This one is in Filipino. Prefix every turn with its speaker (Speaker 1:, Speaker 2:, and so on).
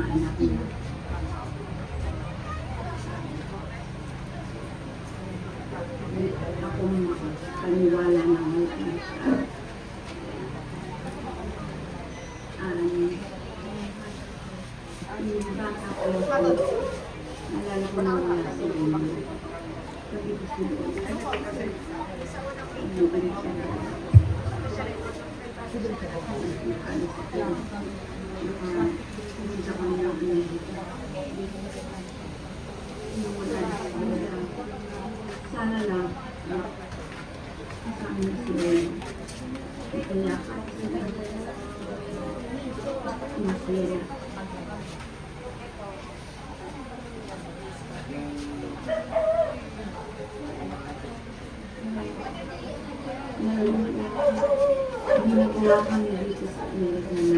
Speaker 1: mga anak niya. Ako makapaniwala na ngayon siya. Yung bata ko, nalala ko na wala sa inyo. Sabi ko siya, bumalik siya na. Pumunta kami ng Amerika. Sana lang, kasama sila. Kaya masaya. Ginagawa kami dito sa Amerika na